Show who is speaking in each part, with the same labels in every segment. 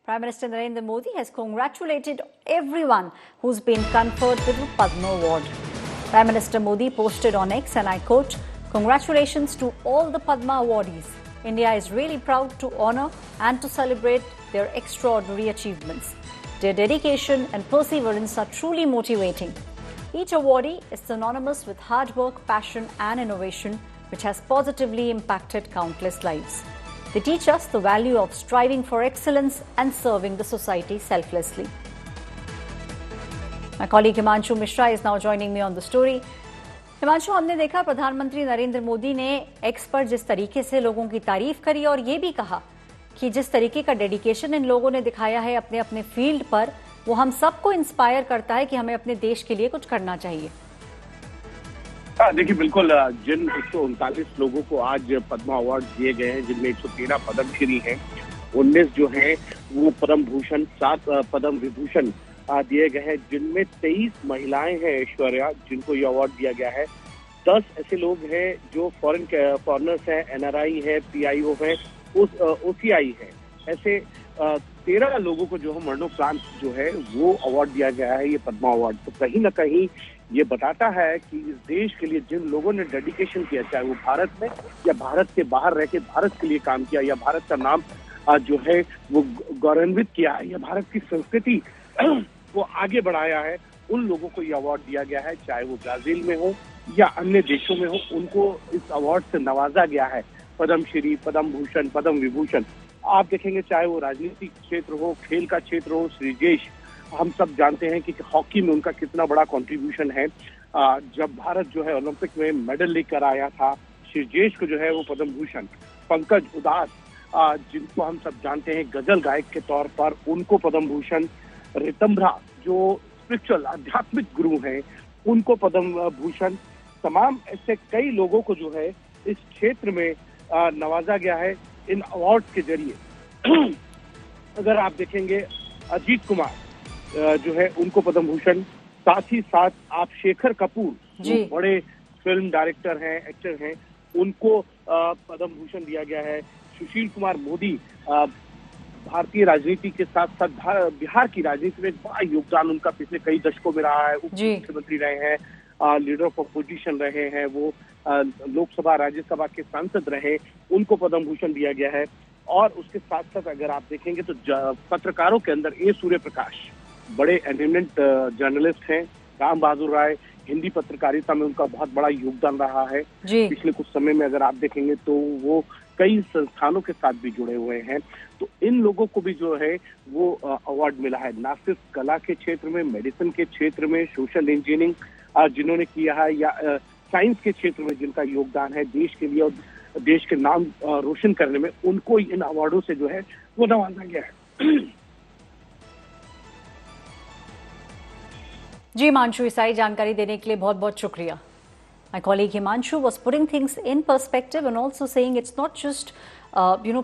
Speaker 1: Prime Minister Narendra Modi has congratulated everyone who's been conferred with the Padma Award. Prime Minister Modi posted on X, and I quote, "Congratulations to all the Padma awardees. India is really proud to honor and to celebrate their extraordinary achievements. Their dedication and perseverance are truly motivating. Each awardee is synonymous with hard work, passion and innovation, which has positively impacted countless lives. They teach us the value of striving for excellence and serving the society selflessly." My colleague Himanshu Mishra is now joining me on the story. Himanshu, हमने देखा प्रधानमंत्री नरेंद्र मोदी ने x पर जिस तरीके से लोगों की तारीफ करी और ये भी कहा कि जिस तरीके का डेडिकेशन इन लोगों ने दिखाया है अपने अपने फील्ड पर, वो हम सबको इंस्पायर करता है कि हमें अपने देश के लिए कुछ करना चाहिए।
Speaker 2: देखिए, बिल्कुल, जिन 139 लोगों को आज पद्मा अवार्ड दिए गए हैं, जिनमें 113 पद्मश्री हैं, 19 जो हैं वो पद्म भूषण, 7 पद्म विभूषण दिए गए हैं, जिनमें 23 महिलाएं हैं ऐश्वर्या जिनको ये अवार्ड दिया गया है। 10 ऐसे लोग हैं जो फॉरेनर्स हैं, NRI है, PIO है, OCI है। ऐसे 13 लोगों को जो है मरणोपरांत जो है वो अवार्ड दिया गया है, ये पद्मा अवार्ड। तो कहीं ना कहीं ये बताता है कि इस देश के लिए जिन लोगों ने डेडिकेशन किया, चाहे वो भारत में या भारत के बाहर रह के भारत के लिए काम किया या भारत का नाम जो है वो गौरवान्वित किया है या भारत की संस्कृति को आगे बढ़ाया है, उन लोगों को ये अवार्ड दिया गया है। चाहे वो ब्राजील में हो या अन्य देशों में हो, उनको इस अवार्ड से नवाजा गया है। पद्मश्री, पद्म भूषण, पद्म विभूषण आप देखेंगे, चाहे वो राजनीतिक क्षेत्र हो, खेल का क्षेत्र हो। श्रीजेश, हम सब जानते हैं कि हॉकी में उनका कितना बड़ा कंट्रीब्यूशन है। जब भारत जो है ओलंपिक में मेडल लेकर आया था, श्रीजेश को जो है वो पद्म भूषण। पंकज उदास, जिनको हम सब जानते हैं गजल गायक के तौर पर, उनको पद्म भूषण। रितंभरा, जो स्पिरिचुअल आध्यात्मिक गुरु हैं, उनको पद्म भूषण। तमाम ऐसे कई लोगों को जो है इस क्षेत्र में नवाजा गया है इन अवार्ड के जरिए। अगर आप देखेंगे, अजीत कुमार जो है उनको पद्म भूषण, साथ ही साथ आप शेखर कपूर जो बड़े फिल्म डायरेक्टर हैं, एक्टर हैं, उनको पद्म भूषण दिया गया है। सुशील कुमार मोदी, भारतीय राजनीति के साथ साथ बिहार की राजनीति में बड़ा योगदान उनका पिछले कई दशकों में रहा है। उप मुख्यमंत्री रहे हैं, लीडर ऑफ अपोजिशन रहे हैं, वो लोकसभा राज्यसभा के सांसद रहे, उनको पद्म भूषण दिया गया है। और उसके साथ साथ अगर आप देखेंगे तो पत्रकारों के अंदर ए सूर्यप्रकाश बड़े एमिनेंट जर्नलिस्ट हैं। राम बहादुर राय, हिंदी पत्रकारिता में उनका बहुत बड़ा योगदान रहा है। पिछले कुछ समय में अगर आप देखेंगे तो वो कई संस्थानों के साथ भी जुड़े हुए हैं। तो इन लोगों को भी जो है वो अवार्ड मिला है, ना सिर्फ कला के क्षेत्र में, मेडिसिन के क्षेत्र में, सोशल इंजीनियरिंग जिन्होंने किया है, या साइंस के क्षेत्र में जिनका योगदान है देश के लिए और देश के नाम रोशन करने में, उनको इन अवार्डों से जो है वो नवाजा गया है।
Speaker 1: जी हिमांशु, इस सारी जानकारी देने के लिए बहुत बहुत शुक्रिया। My colleague Himanshu was putting things in perspective and also saying it's not just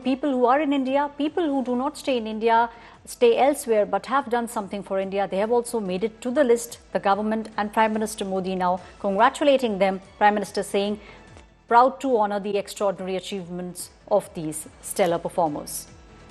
Speaker 1: people who are in India, people who do not stay in India, stay elsewhere but have done something for India. They have also made it to the list. The government and Prime Minister Modi now congratulating them. Prime Minister saying proud to honor the extraordinary achievements of these stellar performers.